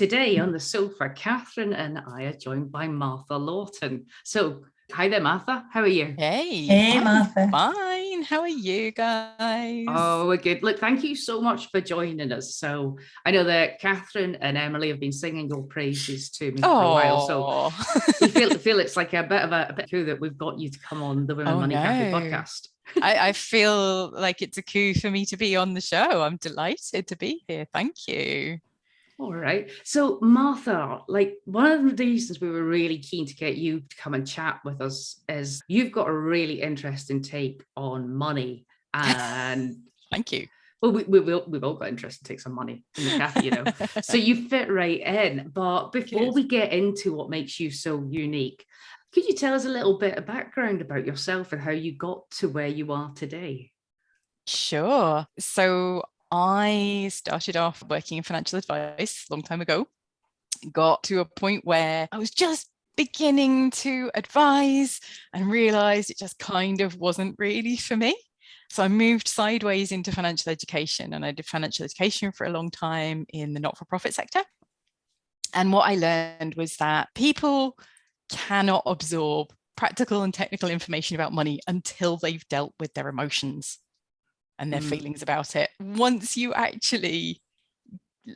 Today on the sofa, Catherine and I are joined by Martha Lawton. So, hi there, Martha. How are you? Hey, Martha. fine. How are you guys? Oh, we're good. Look, thank you so much for joining us. So, I know that Catherine and Emily have been singing your praises to me for a while. So, we feel it's like a bit cool that we've got you to come on the Women Money Cafe podcast. I feel like it's a coup for me to be on the show. I'm delighted to be here. Thank you. All right. So, Martha, like one of the reasons we were really keen to get you to come and chat with us is you've got a really interesting take on money. And thank you. Well, we've all got interesting takes on money in the cafe, you know. So you fit right in. But before we get into what makes you so unique, could you tell us a little bit of background about yourself and how you got to where you are today? Sure. So I started off working in financial advice a long time ago, got to a point where I was just beginning to advise and realized it just kind of wasn't really for me. So I moved sideways into financial education, and I did financial education for a long time in the not-for-profit sector. And what I learned was that people cannot absorb practical and technical information about money until they've dealt with their emotions and their feelings about it. Once you actually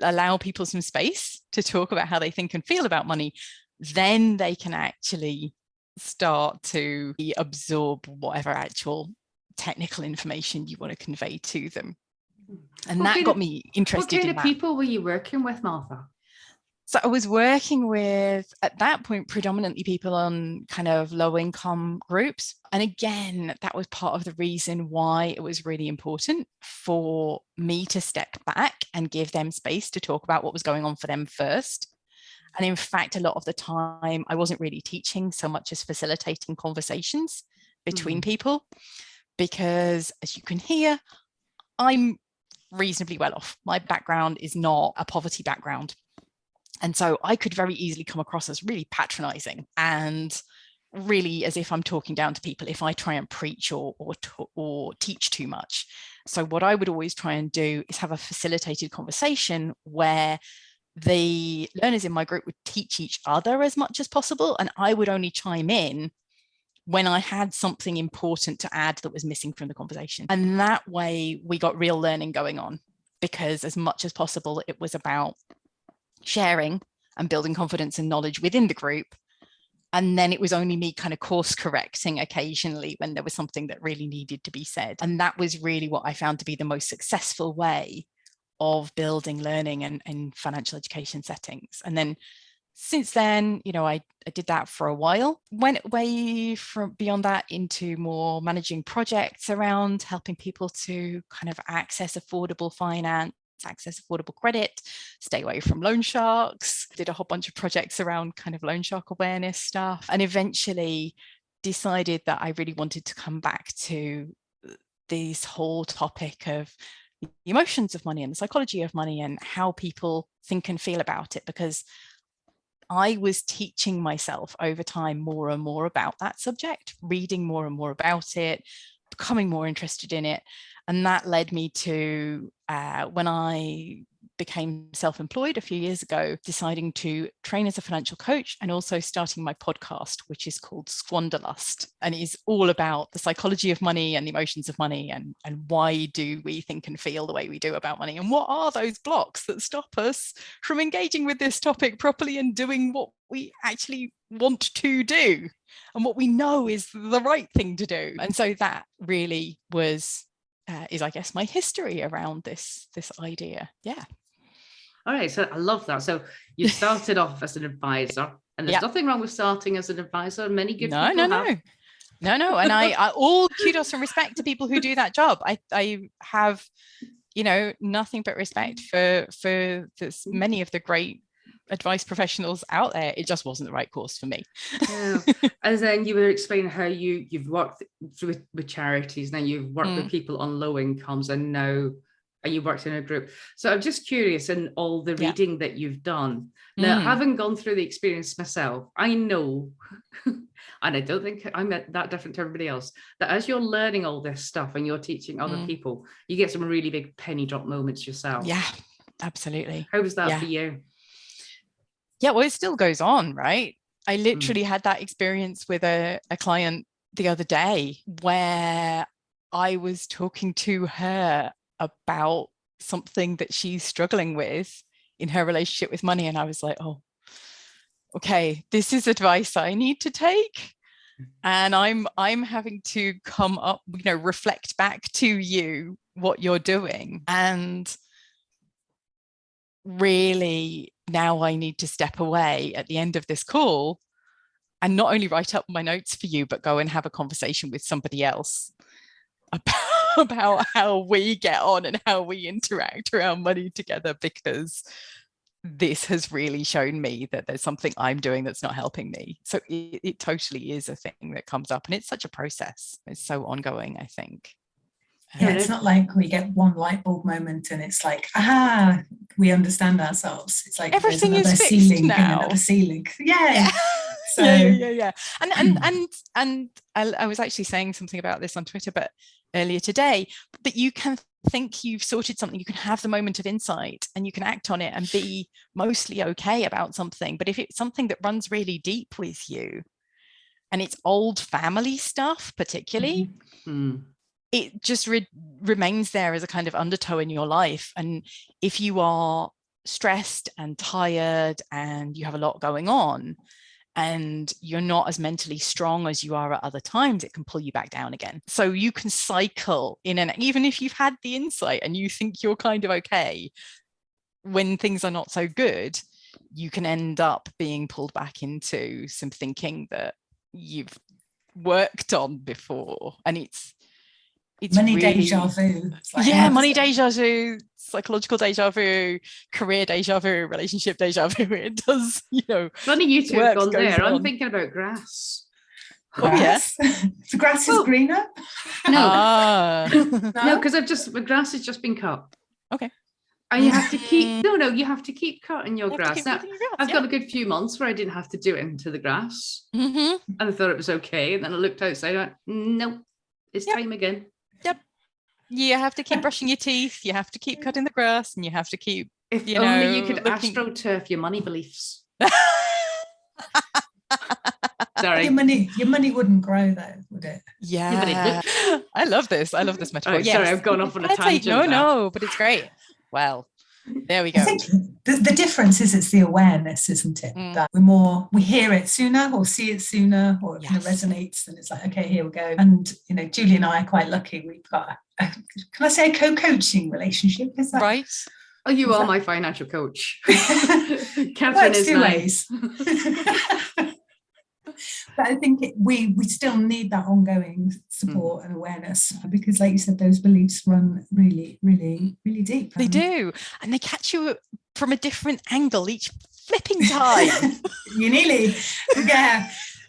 allow people some space to talk about how they think and feel about money, then they can actually start to absorb whatever actual technical information you want to convey to them. And that got me interested in that. What kind of people were you working with, Martha? So I was working with, at that point, predominantly people on kind of low income groups. And again, that was part of the reason why it was really important for me to step back and give them space to talk about what was going on for them first. And in fact, a lot of the time, I wasn't really teaching so much as facilitating conversations between people, because as you can hear, I'm reasonably well off. My background is not a poverty background. And so I could very easily come across as really patronizing and really as if I'm talking down to people if I try and preach or teach too much. So what I would always try and do is have a facilitated conversation where the learners in my group would teach each other as much as possible, and I would only chime in when I had something important to add that was missing from the conversation. And that way we got real learning going on, because as much as possible, it was about sharing and building confidence and knowledge within the group. And then it was only me kind of course correcting occasionally when there was something that really needed to be said. And that was really what I found to be the most successful way of building learning and financial education settings. And then since then, you know, I did that for a while, went way from beyond that into more managing projects around helping people to kind of access affordable finance, access affordable credit, stay away from loan sharks, did a whole bunch of projects around kind of loan shark awareness stuff, and eventually decided that I really wanted to come back to this whole topic of the emotions of money and the psychology of money and how people think and feel about it, because I was teaching myself over time more and more about that subject, reading more and more about it, becoming more interested in it. And that led me to, when I became self-employed a few years ago, deciding to train as a financial coach and also starting my podcast, which is called Squanderlust, and is all about the psychology of money and the emotions of money, and why do we think and feel the way we do about money, and what are those blocks that stop us from engaging with this topic properly and doing what we actually want to do and what we know is the right thing to do. And so that really was is, I guess, my history around this idea. Yeah. All right, so I love that. So you started off as an advisor, and there's nothing wrong with starting as an advisor. Many good people have. No. And I all kudos and respect to people who do that job. I have, you know, nothing but respect for this, many of the great advice professionals out there. It just wasn't the right course for me. Yeah. And then you were explaining how you've worked with charities, then you've worked with people on low incomes, and now you worked in a group. So I'm just curious, in all the reading that you've done, now having gone through the experience myself, I know, and I don't think I'm that different to everybody else, that as you're learning all this stuff and you're teaching other people, you get some really big penny drop moments yourself. Yeah, absolutely. How was that for you? Yeah, well, it still goes on, right? I literally had that experience with a client the other day where I was talking to her about something that she's struggling with in her relationship with money. And I was like, oh, okay, this is advice I need to take. And I'm having to come up, reflect back to you what you're doing. And really now I need to step away at the end of this call and not only write up my notes for you, but go and have a conversation with somebody else about how we get on and how we interact around money together, because this has really shown me that there's something I'm doing that's not helping me. So it totally is a thing that comes up, and it's such a process. It's so ongoing, I think. Yeah, it's not like we get one light bulb moment and it's like, we understand ourselves. It's like everything there's another is fixed ceiling now. and another ceiling. Yeah. So yeah. And I was actually saying something about this on Twitter, but earlier today, that you can think you've sorted something, you can have the moment of insight and you can act on it and be mostly okay about something. But if it's something that runs really deep with you and it's old family stuff, particularly, it just remains there as a kind of undertow in your life. And if you are stressed and tired and you have a lot going on and you're not as mentally strong as you are at other times, it can pull you back down again. So you can cycle in, and even if you've had the insight and you think you're kind of okay, when things are not so good, you can end up being pulled back into some thinking that you've worked on before. And it's money really, deja vu. Like, money deja vu, psychological deja vu, career deja vu, relationship deja vu. It does, Funny you two have gone there. I'm thinking about grass. Grass? Oh, yeah. The grass is greener? No. No, because the grass has just been cut. Okay. And you have to keep, you have to keep cutting your grass. Now, I've got a good few months where I didn't have to do it into the grass. And I thought it was okay. And then I looked outside and I went, nope, it's time again. Yep. You have to keep brushing your teeth. You have to keep cutting the grass, and you have to keep. If only you could astroturf your money beliefs. Sorry. Your money wouldn't grow though, would it? Yeah. I love this metaphor. Oh, yes. Sorry, I've gone off on a tangent. No, but it's great. Well, there we go. I think the difference is it's the awareness, isn't it? That we hear it sooner or see it sooner, or it kind of resonates, and it's like, okay, here we go. And Julie and I are quite lucky. We've got can I say a co-coaching relationship? Is that right? Oh, you are my financial coach. Catherine is nice. But I think we still need that ongoing support and awareness, because like you said, those beliefs run really, really, really deep. They do. And they catch you from a different angle each flipping time. You nearly,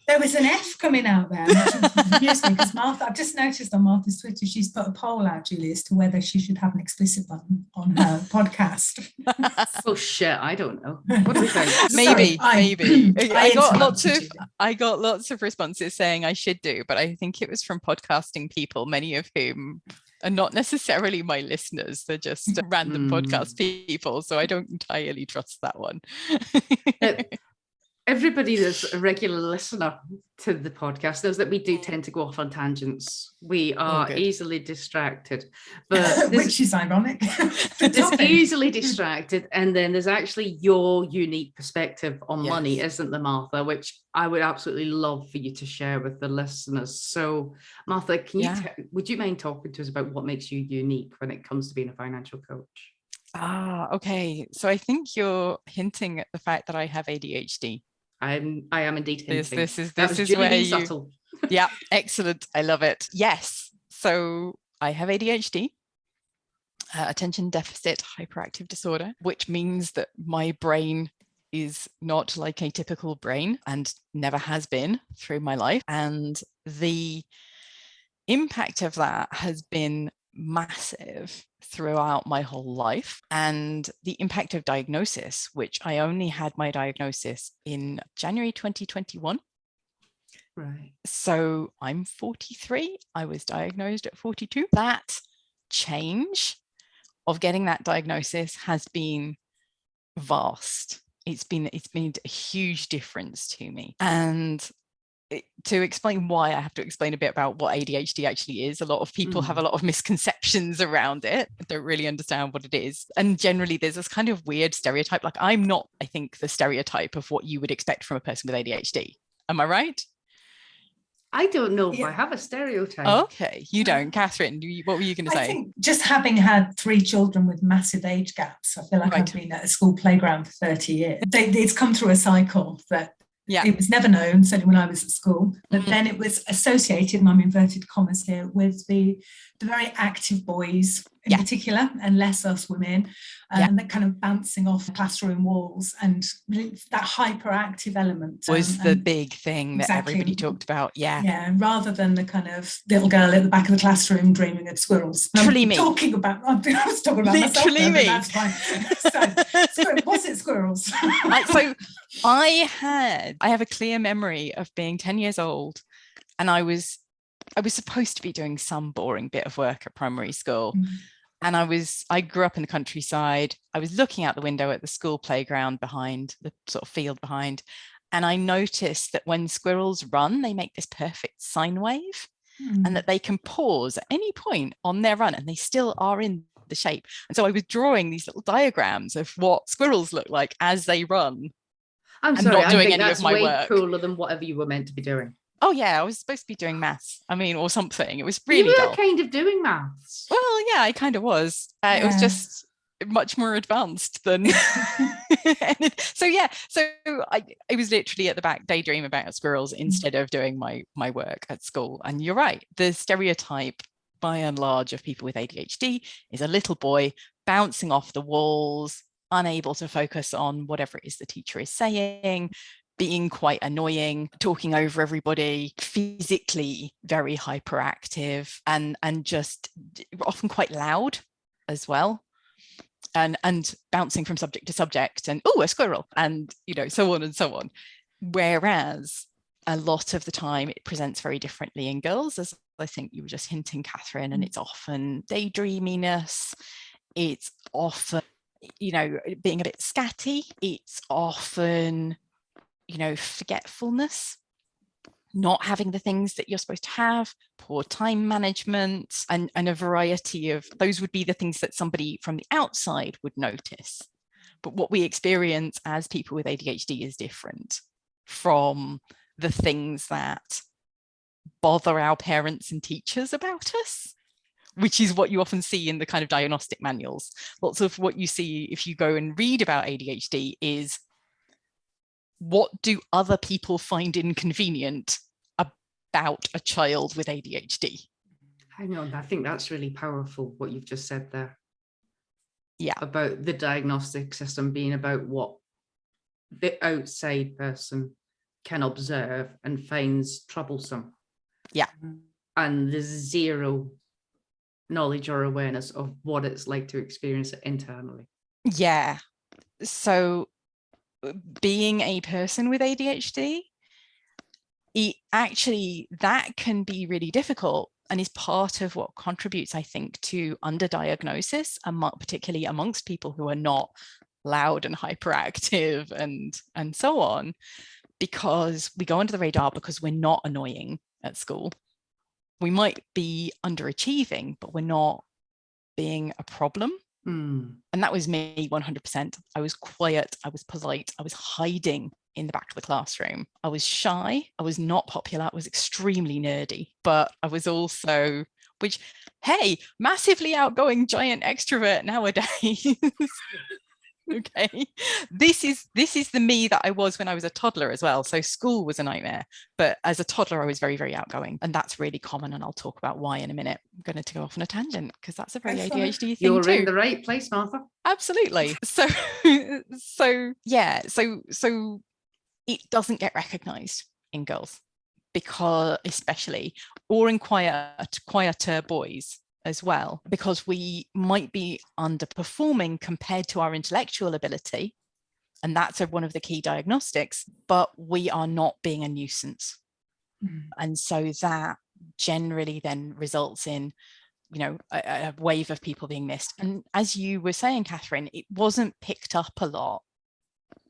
there was an F coming out there, because Martha, I've just noticed on Martha's Twitter, she's put a poll out, Julie, as to whether she should have an explicit button on her podcast. Oh shit, I don't know. What do you think? Maybe. I got lots of responses saying I should do, but I think it was from podcasting people, many of whom are not necessarily my listeners. They're just random podcast people. So I don't entirely trust that one. Everybody that's a regular listener to the podcast knows that we do tend to go off on tangents. We are easily distracted, but which is ironic. It's easily distracted, and then there's actually your unique perspective on money, isn't there, Martha? Which I would absolutely love for you to share with the listeners. So, Martha, would you mind talking to us about what makes you unique when it comes to being a financial coach? Okay. So I think you're hinting at the fact that I have ADHD. I am indeed hinting. This is where you subtle. Yeah, excellent. I love it. Yes. So I have ADHD, attention deficit hyperactive disorder, which means that my brain is not like a typical brain and never has been through my life. And the impact of that has been massive throughout my whole life. And the impact of diagnosis, which I only had my diagnosis in January 2021. Right. So I'm 43. I was diagnosed at 42. That change of getting that diagnosis has been vast It's made a huge difference to me. And to explain why, I have to explain a bit about what ADHD actually is. A lot of people have a lot of misconceptions around it, don't really understand what it is. And generally there's this kind of weird stereotype. Like, I'm not, I think, the stereotype of what you would expect from a person with ADHD. Am I right? I don't know if I have a stereotype. Okay, you don't. Catherine, what were you going to say? I think just having had 3 children with massive age gaps, I feel like I've been at a school playground for 30 years. It's come through a cycle that it was never known, certainly when I was at school, but then it was associated, and I'm inverted commas here, with the very active boys in particular, and less us women, and that kind of bouncing off classroom walls, and that hyperactive element was the big thing that everybody talked about. Rather than the kind of little girl at the back of the classroom dreaming of squirrels. I was talking about myself there, but that's fine. So was it squirrels? So I have a clear memory of being 10 years old, and I was supposed to be doing some boring bit of work at primary school. And I grew up in the countryside. I was looking out the window at the school playground behind, the sort of field behind, and I noticed that when squirrels run, they make this perfect sine wave, and that they can pause at any point on their run, and they still are in the shape. And so I was drawing these little diagrams of what squirrels look like as they run. I'm sorry, I think that's way cooler than whatever you were meant to be doing. Oh yeah, I was supposed to be doing maths. I mean, or something. It was really dull. You were kind of doing maths. Well, yeah, I kind of was. It was just much more advanced than. So I was literally at the back daydreaming about squirrels instead of doing my work at school. And you're right, the stereotype by and large of people with ADHD is a little boy bouncing off the walls, unable to focus on whatever it is the teacher is saying, being quite annoying, talking over everybody, physically very hyperactive, and just often quite loud as well, and bouncing from subject to subject, and a squirrel, and so on and so on. Whereas a lot of the time it presents very differently in girls, as I think you were just hinting, Catherine, and it's often daydreaminess, it's often being a bit scatty, it's often forgetfulness, not having the things that you're supposed to have, poor time management, and a variety of those would be the things that somebody from the outside would notice. But what we experience as people with ADHD is different from the things that bother our parents and teachers about us, which is what you often see in the kind of diagnostic manuals. Lots of what you see if you go and read about ADHD is, what do other people find inconvenient about a child with ADHD? Hang on, I think that's really powerful, what you've just said there. Yeah. About the diagnostic system being about what the outside person can observe and finds troublesome. Yeah. And there's zero knowledge or awareness of what it's like to experience it internally. Yeah. So being a person with ADHD, that can be really difficult, and is part of what contributes, I think, to underdiagnosis, particularly amongst people who are not loud and hyperactive and so on, because we go under the radar because we're not annoying at school. We might be underachieving, but we're not being a problem. And that was me 100%. I was quiet, I was polite, I was hiding in the back of the classroom. I was shy, I was not popular, I was extremely nerdy, but I was also, massively outgoing giant extrovert nowadays. Okay, this is the me that I was when I was a toddler as well. So school was a nightmare, but as a toddler I was very, very outgoing, and that's really common, and I'll talk about why in a minute. I'm going to go off on a tangent because that's a very ADHD thing. You're in the right place, Martha. Absolutely. So it doesn't get recognized in girls, because especially, or in quieter boys as well, because we might be underperforming compared to our intellectual ability, and that's one of the key diagnostics, but we are not being a nuisance. And so that generally then results in a wave of people being missed. And as you were saying, Catherine, it wasn't picked up a lot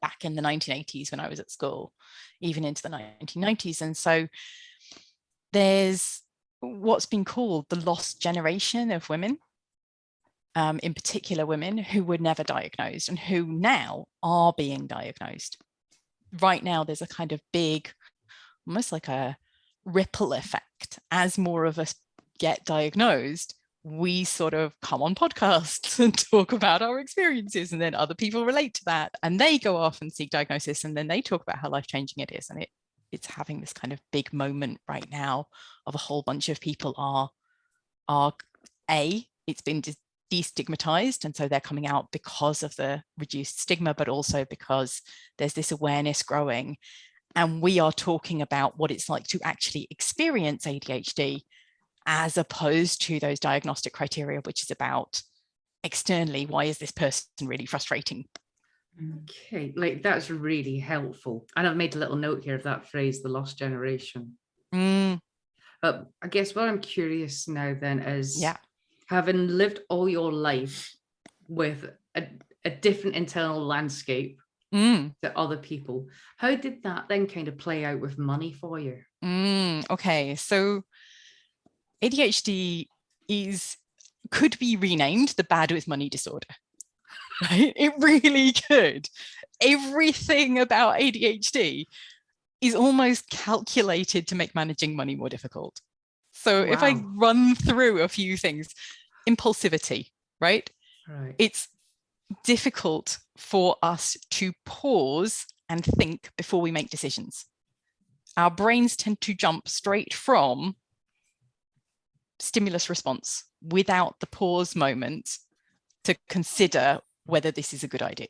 back in the 1980s when I was at school, even into the 1990s. And so there's what's been called the lost generation of women, in particular women who were never diagnosed and who now are being diagnosed. Right now, there's a kind of big, almost like a ripple effect. As more of us get diagnosed, we sort of come on podcasts and talk about our experiences, and then other people relate to that, and they go off and seek diagnosis, and then they talk about how life-changing it is. And it's having this kind of big moment right now of a whole bunch of people it's been destigmatized, and so they're coming out because of the reduced stigma, but also because there's this awareness growing, and we are talking about what it's like to actually experience ADHD, as opposed to those diagnostic criteria, which is about externally, why is this person really frustrating? Okay, like that's really helpful. And I've made a little note here of that phrase, the lost generation. But I guess what I'm curious now then is, having lived all your life with a different internal landscape to other people, how did that then kind of play out with money for you? Okay, so ADHD could be renamed the bad with money disorder, right? It really could. Everything about ADHD is almost calculated to make managing money more difficult. So if I run through a few things, impulsivity, right? It's difficult for us to pause and think before we make decisions. Our brains tend to jump straight from stimulus response without the pause moment to consider whether this is a good idea.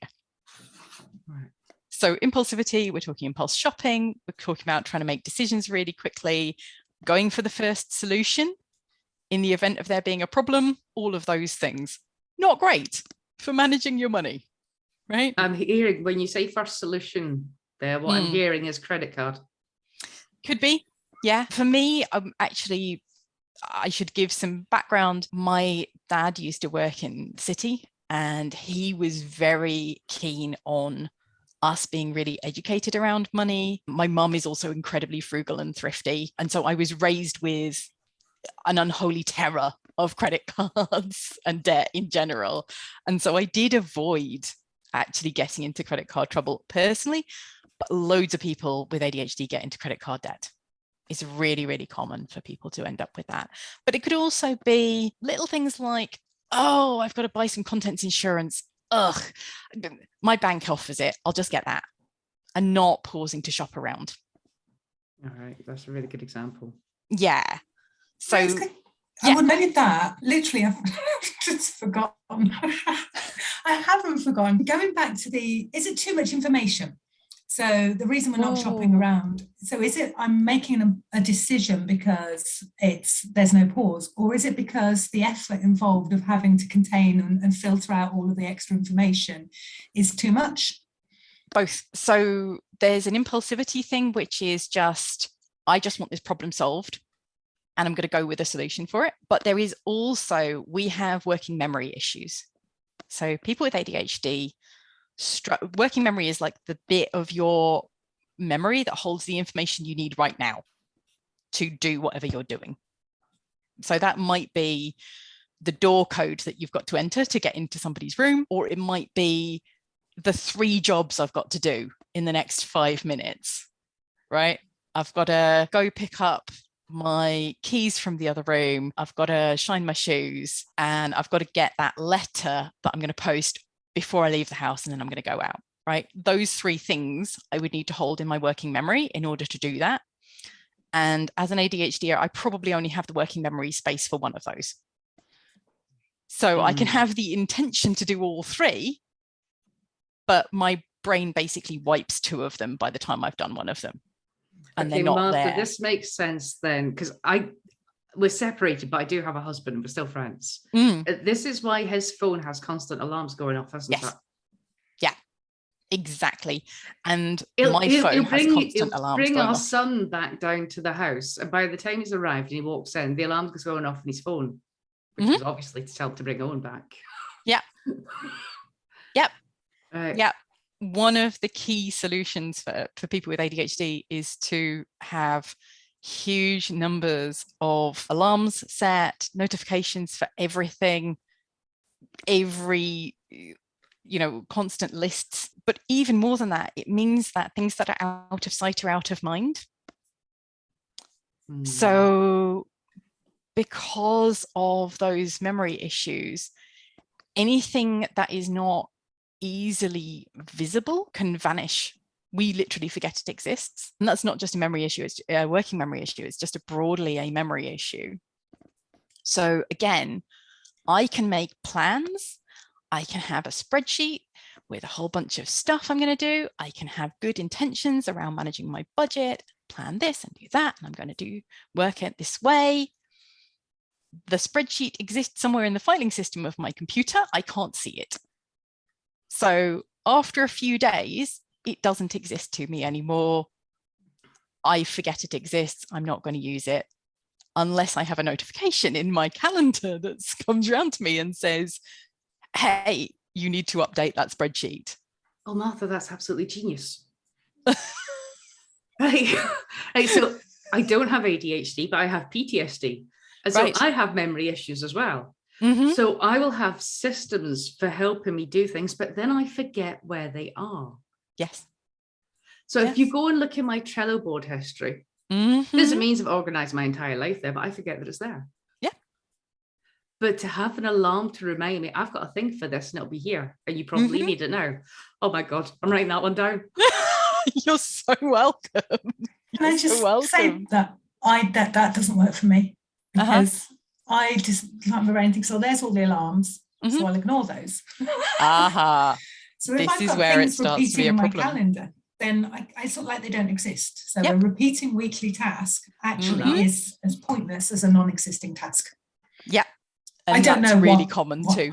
So impulsivity, we're talking impulse shopping, we're talking about trying to make decisions really quickly, going for the first solution in the event of there being a problem, all of those things. Not great for managing your money, right? I'm hearing, when you say first solution there, what I'm hearing is credit card. Could be, yeah. For me, I should give some background. My dad used to work in the city, and he was very keen on us being really educated around money. My mum is also incredibly frugal and thrifty. And so I was raised with an unholy terror of credit cards and debt in general. And so I did avoid actually getting into credit card trouble personally, but loads of people with ADHD get into credit card debt. It's really, really common for people to end up with that. But it could also be little things like, oh, I've got to buy some contents insurance. Ugh, my bank offers it. I'll just get that. And not pausing to shop around. All right. That's a really good example. Yeah. So I would edit that. Literally, I've just forgotten. I haven't forgotten. Going back to is it too much information? So the reason we're not shopping around, so is it I'm making a decision because there's no pause, or is it because the effort involved of having to contain and filter out all of the extra information is too much? Both. So there's an impulsivity thing, which is I just want this problem solved, and I'm going to go with a solution for it. But there is also, we have working memory issues. So people with ADHD, working memory is like the bit of your memory that holds the information you need right now to do whatever you're doing. So that might be the door code that you've got to enter to get into somebody's room, or it might be the 3 jobs I've got to do in the next 5 minutes, right? I've got to go pick up my keys from the other room. I've got to shine my shoes, and I've got to get that letter that I'm going to post before I leave the house, and then I'm going to go out, right? Those 3 things I would need to hold in my working memory in order to do that. And as an ADHDer, I probably only have the working memory space for one of those. So I can have the intention to do all 3, but my brain basically wipes 2 of them by the time I've done one of them. And okay, they're not Martha, there. This makes sense then, because we're separated, but I do have a husband and we're still friends. This is why his phone has constant alarms going off, hasn't it? Yeah, exactly. And my phone has constant alarms bring going our off. son back down to the house, and by the time he's arrived and he walks in, the alarm is going off on his phone, which is obviously to tell to bring Owen back. Yeah. Yep. Right. Yep. one of the key solutions for people with ADHD is to have huge numbers of alarms set, notifications for everything, every, constant lists. But even more than that, it means that things that are out of sight are out of mind. So because of those memory issues, anything that is not easily visible can vanish. We literally forget it exists. And that's not just a memory issue, it's a working memory issue. It's just broadly a memory issue. So again, I can make plans. I can have a spreadsheet with a whole bunch of stuff I'm going to do. I can have good intentions around managing my budget, plan this and do that, and I'm going to work it this way. The spreadsheet exists somewhere in the filing system of my computer. I can't see it. So after a few days, it doesn't exist to me anymore. I forget it exists. I'm not going to use it unless I have a notification in my calendar that comes around to me and says, hey, you need to update that spreadsheet. Oh, Martha, that's absolutely genius. Right. So I don't have ADHD, but I have PTSD. And so I have memory issues as well. So I will have systems for helping me do things, but then I forget where they are. Yes. So if you go and look in my Trello board history, there's a means of organizing my entire life there, but I forget that it's there. Yeah. But to have an alarm to remind me, I've got a thing for this and it'll be here, and you probably need it now. Oh my God, I'm writing that one down. You're so welcome. Can I just say that that doesn't work for me, because I just can't remember anything. So there's all the alarms, so I'll ignore those. So if I've got things repeating in my calendar, then I sort of like they don't exist. So a repeating weekly task actually is as pointless as a non-existing task. Yeah. And I don't know. Really common too.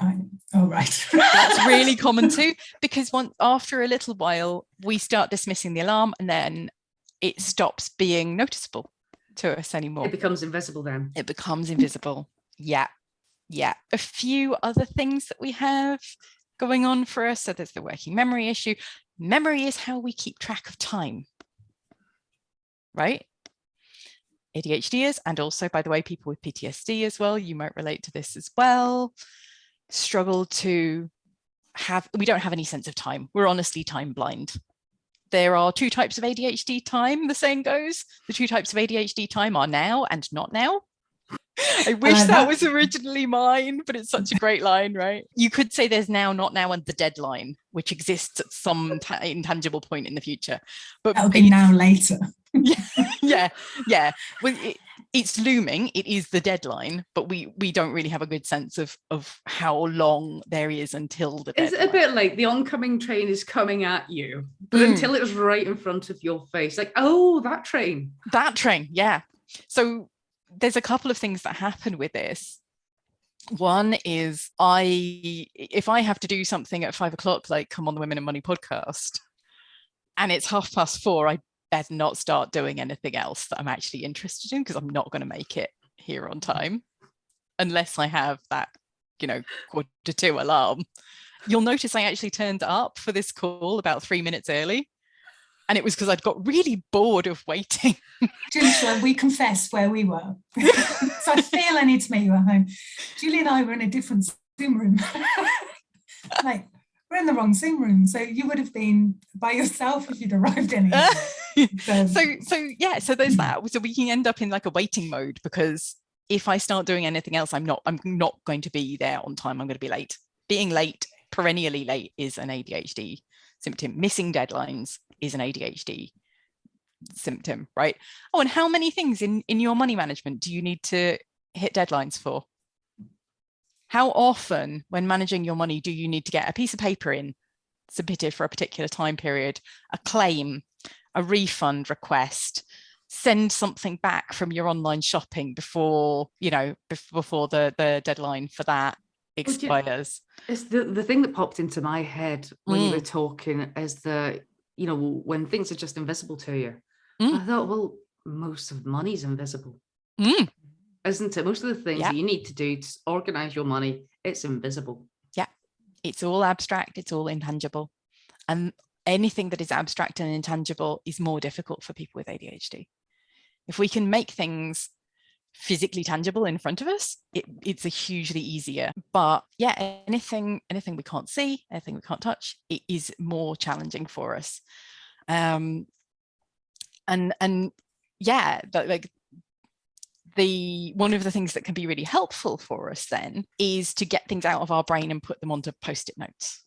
Right. That's really common too, because after a little while, we start dismissing the alarm, and then it stops being noticeable to us anymore. It becomes invisible then. It becomes invisible. Yeah. Yeah. A few other things that we have going on for us. So there's the working memory issue. Memory is how we keep track of time, right? ADHDers, and also, by the way, people with PTSD as well, you might relate to this as well, struggle to we don't have any sense of time. We're honestly time blind. There are two types of ADHD time, the saying goes. The two types of ADHD time are now and not now. I wish that was originally mine, but it's such a great line, right? You could say there's now, not now, and the deadline, which exists at some intangible point in the future. But that'll be now later. yeah. Well, it's looming. It is the deadline, but we don't really have a good sense of how long there is until the deadline. It's a bit like the oncoming train is coming at you, but until it's right in front of your face, like, oh, that train. Yeah. So there's a couple of things that happen with this. One is if I have to do something at 5 o'clock, like come on the Women and Money podcast, and it's 4:30, I better not start doing anything else that I'm actually interested in, because I'm not going to make it here on time unless I have that, 1:45 alarm. You'll notice I actually turned up for this call about 3 minutes early. And it was because I'd got really bored of waiting. Julie, we confessed where we were. So I feel I need to meet you at home. Julie and I were in a different Zoom room. Like, we're in the wrong Zoom room. So you would have been by yourself if you'd arrived in it. So there's that. So we can end up in like a waiting mode, because if I start doing anything else, I'm not going to be there on time. I'm going to be late. Being late, perennially late, is an ADHD symptom. Missing deadlines is an ADHD symptom, right? Oh, and how many things in your money management do you need to hit deadlines for? How often, when managing your money, do you need to get a piece of paper in, submitted for a particular time period, a claim, a refund request, send something back from your online shopping before the deadline for that expires? It's the thing that popped into my head when you were talking is when things are just invisible to you. I thought, well, most of money's invisible, isn't it? Most of the things that you need to do to organize your money, it's invisible. Yeah, it's all abstract, it's all intangible. And anything that is abstract and intangible is more difficult for people with ADHD. If we can make things physically tangible in front of us, it's a hugely easier. But yeah, anything we can't see, anything we can't touch, it is more challenging for us. And yeah, but like one of the things that can be really helpful for us then is to get things out of our brain and put them onto post-it notes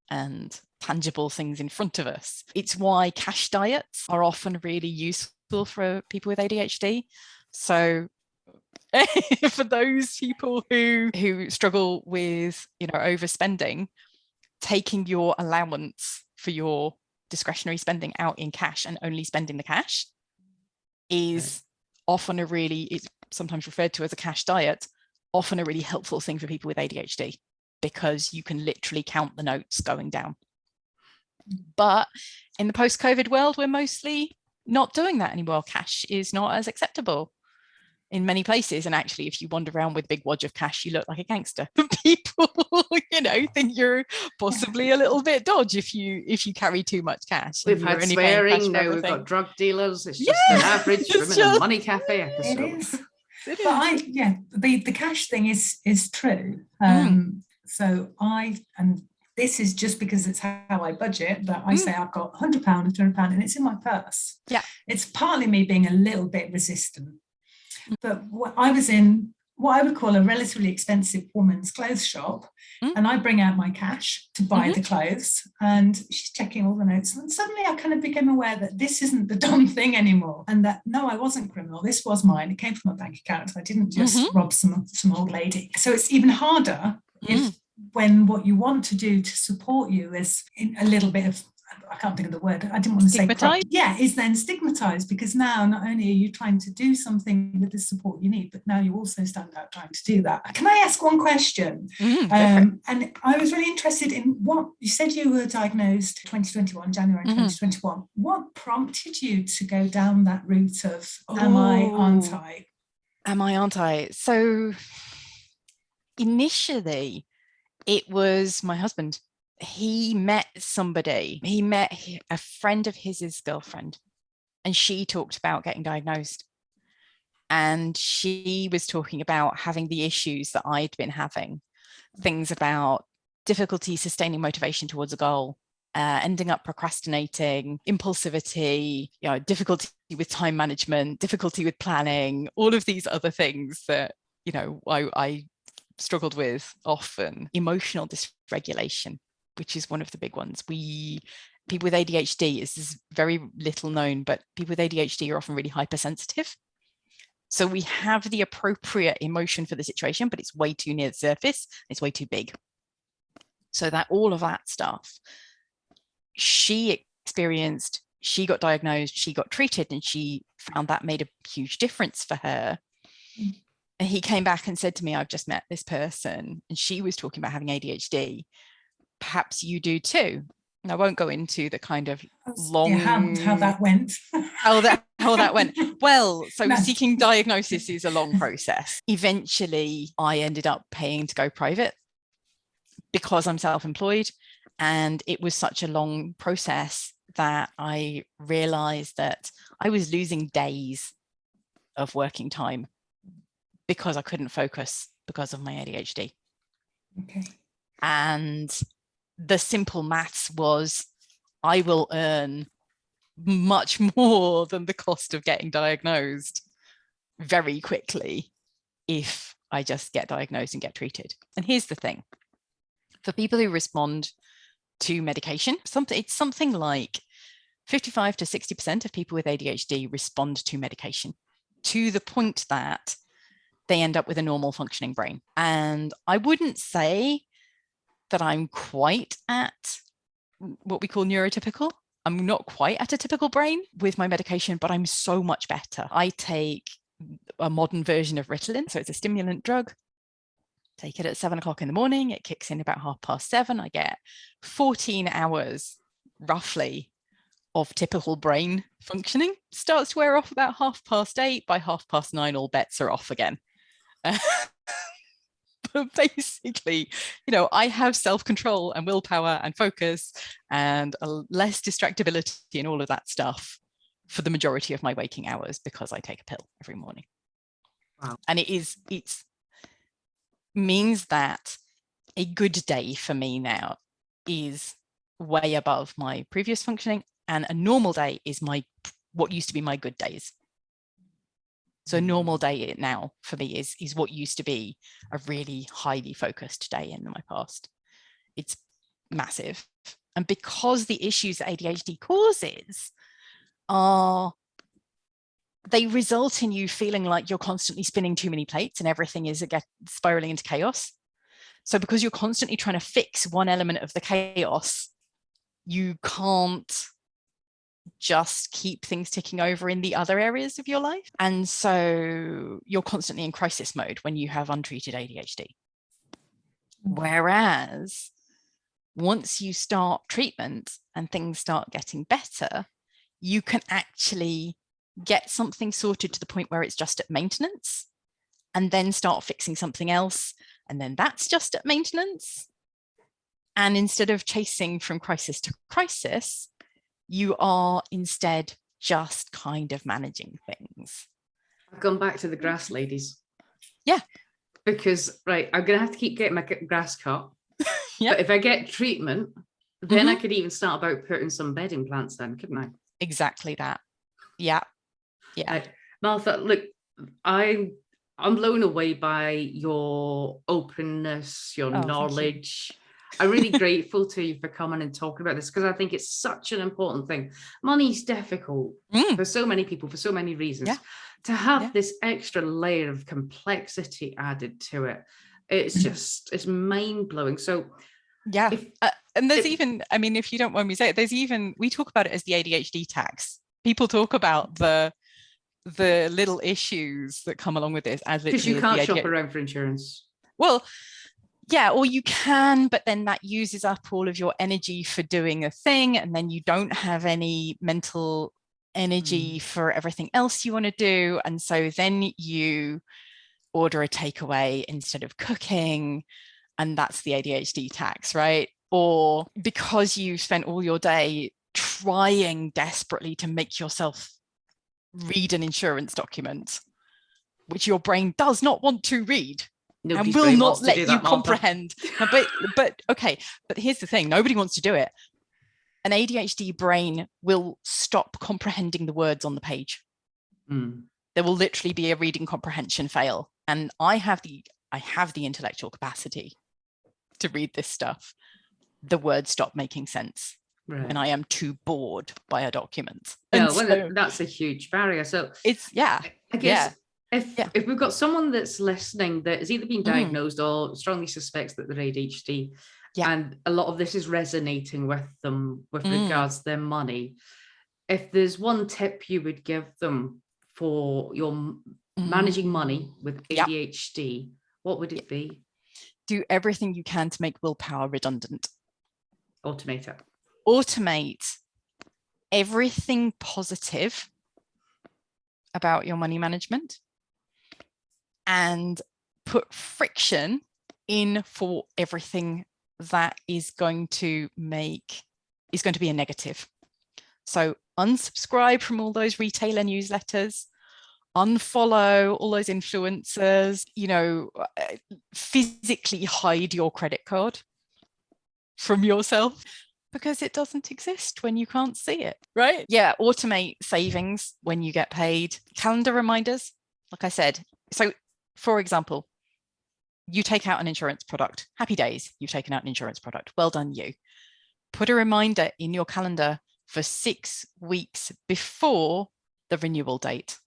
and tangible things in front of us. It's why cash diets are often really useful for people with ADHD. So for those people who struggle with, overspending, taking your allowance for your discretionary spending out in cash and only spending the cash is often it's sometimes referred to as a cash diet, often a really helpful thing for people with ADHD, because you can literally count the notes going down. But in the post-COVID world, we're mostly not doing that anymore. Cash is not as acceptable in many places. And actually, if you wander around with a big wad of cash, you look like a gangster. People, think you're possibly a little bit dodge if you carry too much cash. We've had swearing, now we've got drug dealers. It's just an average women in a money cafe episode. It is. But the cash thing is true. So and this is just because it's how I budget, that I say I've got £100, £200, and it's in my purse. Yeah. It's partly me being a little bit resistant. But I was in what I would call a relatively expensive woman's clothes shop, and I bring out my cash to buy the clothes, and she's checking all the notes, and suddenly I kind of became aware that this isn't the dumb thing anymore, and that no, I wasn't criminal, this was mine, it came from a bank account, I didn't just rob some old lady. So it's even harder when what you want to do to support you is in a little bit of, I can't think of the word, I didn't want to say is then stigmatized, because now not only are you trying to do something with the support you need, but now you also stand out trying to do that. Can I ask one question? And I was really interested in what you said. You were diagnosed January 2021. What prompted you to go down that route of am I, aren't I? So initially it was my husband. He met a friend of his girlfriend, and she talked about getting diagnosed, and she was talking about having the issues that I'd been having, things about difficulty sustaining motivation towards a goal, ending up procrastinating, impulsivity, difficulty with time management, difficulty with planning, all of these other things that I struggled with often. Emotional dysregulation, which is one of the big ones. People with ADHD, this is very little known, but people with ADHD are often really hypersensitive. So we have the appropriate emotion for the situation, but it's way too near the surface. It's way too big. So that all of that stuff, she experienced, she got diagnosed, she got treated, and she found that made a huge difference for her. And he came back and said to me, I've just met this person, and she was talking about having ADHD. Perhaps you do too. And I won't go into the kind of long how that went. how that went. Well, so seeking diagnosis is a long process. Eventually, I ended up paying to go private because I'm self-employed, and it was such a long process that I realized that I was losing days of working time because I couldn't focus because of my ADHD. Okay. And the simple maths was, I will earn much more than the cost of getting diagnosed very quickly if I just get diagnosed and get treated. And here's the thing. For people who respond to medication, it's something like 55 to 60% of people with ADHD respond to medication, to the point that they end up with a normal functioning brain. And I wouldn't say that I'm quite at what we call neurotypical. I'm not quite at a typical brain with my medication, but I'm so much better. I take a modern version of Ritalin. So it's a stimulant drug. Take it at 7 o'clock in the morning. It kicks in about 7:30. I get 14 hours roughly of typical brain functioning. Starts to wear off about 8:30. By 8:30, all bets are off again. But basically, I have self-control and willpower and focus and less distractibility and all of that stuff for the majority of my waking hours because I take a pill every morning. Wow. And it means that a good day for me now is way above my previous functioning, and a normal day is what used to be my good days. So a normal day now for me is what used to be a really highly focused day in my past. It's massive. And because the issues that ADHD causes they result in you feeling like you're constantly spinning too many plates and everything is spiraling into chaos. So because you're constantly trying to fix one element of the chaos, you can't just keep things ticking over in the other areas of your life. And so you're constantly in crisis mode when you have untreated ADHD. Whereas once you start treatment and things start getting better, you can actually get something sorted to the point where it's just at maintenance, and then start fixing something else. And then that's just at maintenance. And instead of chasing from crisis to crisis, you are instead just kind of managing things. I've gone back to the grass ladies. Yeah. Because, right, I'm going to have to keep getting my grass cut. Yeah. But if I get treatment, then I could even start about putting some bedding plants in, couldn't I? Exactly that. Yeah. Yeah. Right. Martha, look, I'm blown away by your openness, your knowledge. I'm really grateful to you for coming and talking about this, because I think it's such an important thing. Money's difficult for so many people, for so many reasons. Yeah. To have this extra layer of complexity added to it, it's just, it's mind-blowing. So yeah. And there's even, I mean, if you don't want me to say it, there's even, we talk about it as the ADHD tax. People talk about the little issues that come along with this as because you can't shop around for insurance. Well, yeah, or you can, but then that uses up all of your energy for doing a thing, and then you don't have any mental energy for everything else you want to do. And so then you order a takeaway instead of cooking, and that's the ADHD tax, right? Or because you spent all your day trying desperately to make yourself read an insurance document, which your brain does not want to read. Nobody's and will not let you comprehend. But okay, but here's the thing, nobody wants to do it. An ADHD brain will stop comprehending the words on the page. There will literally be a reading comprehension fail. And I have the intellectual capacity to read this stuff. The words stop making sense. Right. And I am too bored by a document. Yeah, well, that's a huge barrier. So it's, I guess, if we've got someone that's listening that has either been diagnosed or strongly suspects that they're ADHD, and a lot of this is resonating with them with regards to their money, if there's one tip you would give them for your managing money with ADHD, what would it be? Do everything you can to make willpower redundant. Automate it. Automate everything positive about your money management and put friction in for everything that is going to be a negative. So unsubscribe from all those retailer newsletters, unfollow all those influencers, physically hide your credit card from yourself, because it doesn't exist when you can't see it, right? Yeah, automate savings when you get paid. Calendar reminders, like I said. So, for example, you take out an insurance product. Happy days, you've taken out an insurance product. Well done, you. Put a reminder in your calendar for 6 weeks before the renewal date,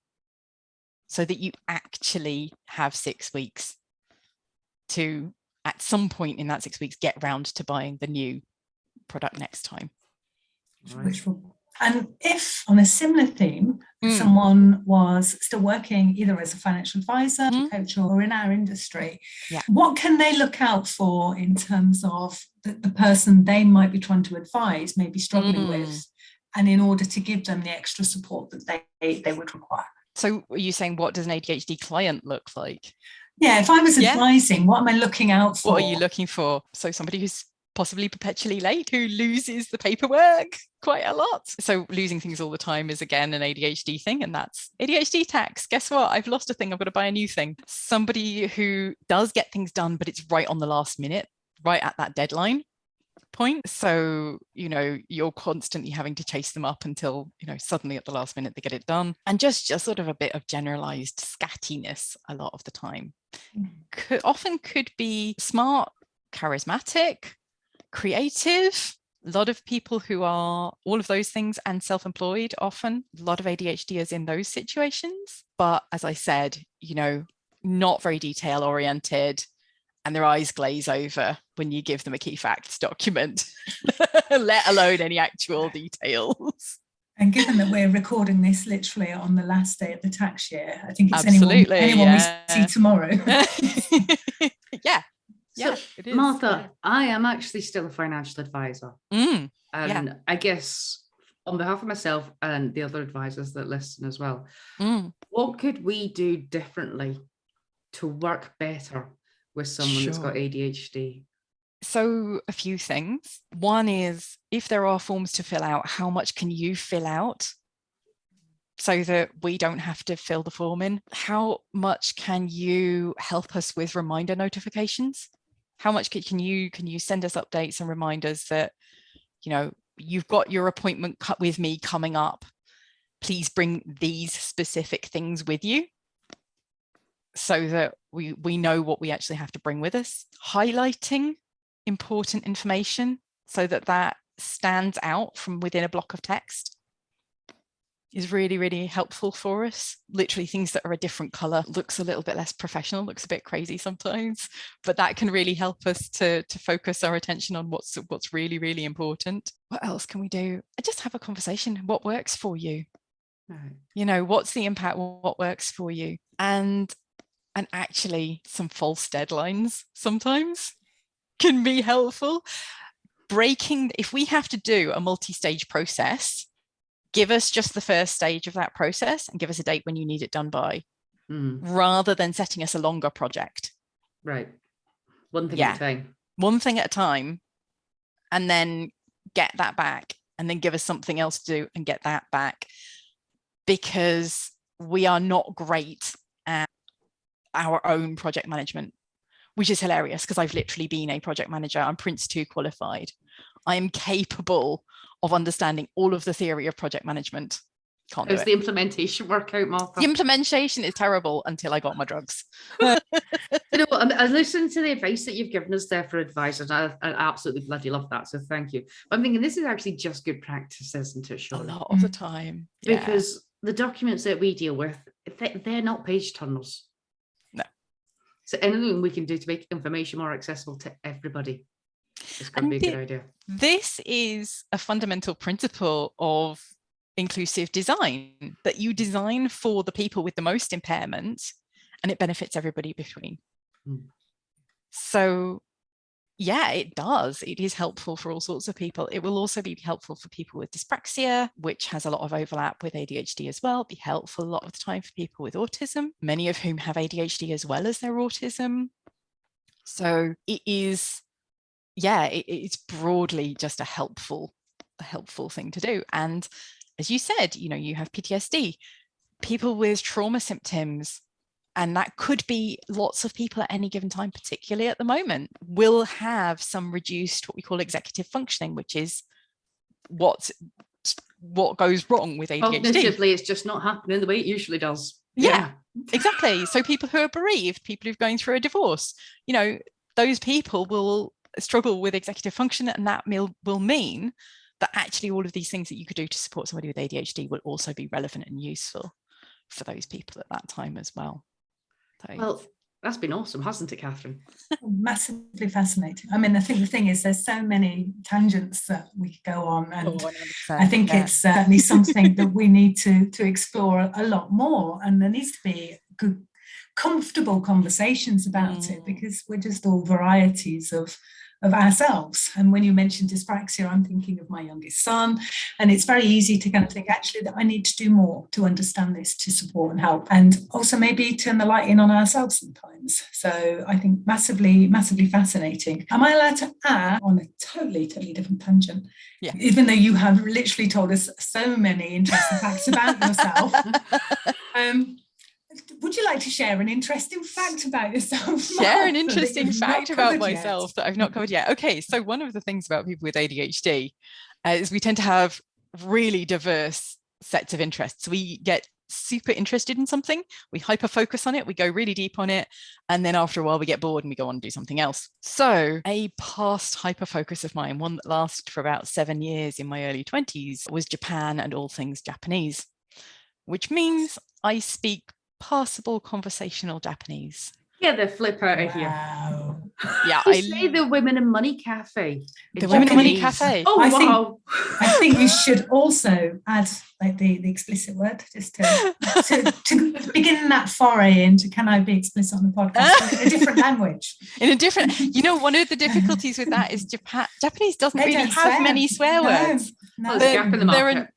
so that you actually have 6 weeks to, at some point in that 6 weeks, get round to buying the new product next time. Right. And if on a similar theme, someone was still working either as a financial advisor, coach, or in our industry, what can they look out for in terms of the person they might be trying to advise, maybe struggling with, and in order to give them the extra support that they would require? So are you saying, what does an ADHD client look like? Yeah, if I was advising, what am I looking out for? What are you looking for? So somebody who's possibly perpetually late, who loses the paperwork quite a lot. So losing things all the time is, again, an ADHD thing, and that's ADHD tax. Guess what? I've lost a thing. I've got to buy a new thing. Somebody who does get things done, but it's right on the last minute, right at that deadline point. So, you're constantly having to chase them up until, suddenly at the last minute they get it done. And just sort of a bit of generalized scattiness a lot of the time. Often could be smart, charismatic, creative. A lot of people who are all of those things and self-employed, often a lot of ADHD is in those situations. But as I said, not very detail oriented, and their eyes glaze over when you give them a key facts document, let alone any actual details. And given that we're recording this literally on the last day of the tax year, I think it's Absolutely, anyone we see tomorrow. Yeah. So, it is. Martha, I am actually still a financial advisor. And I guess on behalf of myself and the other advisors that listen as well, what could we do differently to work better with someone that's got ADHD? So a few things. One is, if there are forms to fill out, how much can you fill out so that we don't have to fill the form in? How much can you help us with reminder notifications? How much can you send us updates and reminders that, you've got your appointment with me coming up. Please bring these specific things with you, so that we know what we actually have to bring with us. Highlighting important information so that stands out from within a block of text is really, really helpful for us. Literally, things that are a different color looks a little bit less professional, looks a bit crazy sometimes, but that can really help us to focus our attention on what's really, really important. What else can we do? Just have a conversation. What works for you? Right. What's the impact? What works for you? And actually, some false deadlines sometimes can be helpful. If we have to do a multi-stage process, give us just the first stage of that process and give us a date when you need it done by, rather than setting us a longer project. Right. One thing at a time. One thing at a time, and then get that back, and then give us something else to do and get that back, because we are not great at our own project management, which is hilarious because I've literally been a project manager. I'm Prince 2 qualified. I am capable of understanding all of the theory of project management. Can't do it. How's the implementation work out, Martha? The implementation is terrible until I got my drugs. I listened to the advice that you've given us there for advisors. I absolutely bloody love that. So thank you. But I'm thinking this is actually just good practice, isn't it? Surely? A lot of the time. Because the documents that we deal with, they're not page turners. No. So anything we can do to make information more accessible to everybody is going to be a good idea. This is a fundamental principle of inclusive design, that you design for the people with the most impairment and it benefits everybody between. So yeah, it does. It is helpful for all sorts of people. It will also be helpful for people with dyspraxia, which has a lot of overlap with ADHD as well. Be helpful a lot of the time for people with autism, many of whom have ADHD as well as their autism. So it is, it's broadly just a helpful thing to do. And as you said, you have PTSD, people with trauma symptoms, and that could be lots of people at any given time, particularly at the moment, will have some reduced what we call executive functioning, which is what goes wrong with ADHD. Cognitively, it's just not happening the way it usually does. Yeah, exactly. So people who are bereaved, people who've going through a divorce, those people will struggle with executive function, and that will mean that actually all of these things that you could do to support somebody with ADHD will also be relevant and useful for those people at that time as well. Well, that's been awesome, hasn't it, Catherine? Massively fascinating. I mean, I think the thing is there's so many tangents that we could go on, and I think it's certainly something that we need to explore a lot more, and there needs to be good, comfortable conversations about it, because we're just all varieties of of ourselves. And when you mentioned dyspraxia, I'm thinking of my youngest son, and it's very easy to kind of think actually that I need to do more to understand this, to support and help, and also maybe turn the light in on ourselves sometimes. So I think massively fascinating. Am I allowed to add on a totally different tangent? Yeah. Even though you have literally told us so many interesting facts about yourself, would you like to share an interesting fact about yourself? Share an interesting fact about myself that I've not covered yet. Okay, so one of the things about people with ADHD is we tend to have really diverse sets of interests. We get super interested in something, we hyper focus on it, we go really deep on it, and then after a while we get bored and we go on and do something else. So a past hyper focus of mine, one that lasted for about 7 years in my early 20s, was Japan and all things Japanese, which means I speak passable conversational Japanese. Get the flip out of here. Yeah, I say the Women and Money Cafe. The Women and Money Cafe. Oh, wow. I think you should also add like the explicit word, just to begin that foray into can I be explicit on the podcast in a different language. In a different, one of the difficulties with that is Japanese doesn't really have many swear words. No. There's a gap in the market.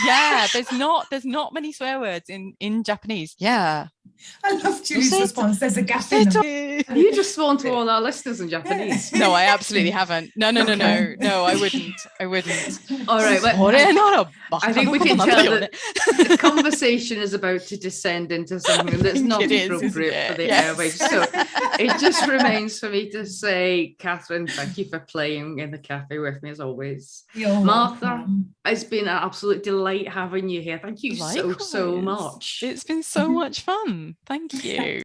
Yeah, there's not many swear words in Japanese. Yeah. I love Julie's response. There's a gap in them. Have you just sworn to all our listeners in Japanese? No, I absolutely haven't. No, I wouldn't. All right. I think we can tell that the conversation is about to descend into something that's not appropriate for the airwaves. So it just remains for me to say, Catherine, thank you for playing in the cafe with me as always. Martha, it's been an absolute delight having you here. Thank you so much. It's been so much fun. Thank you.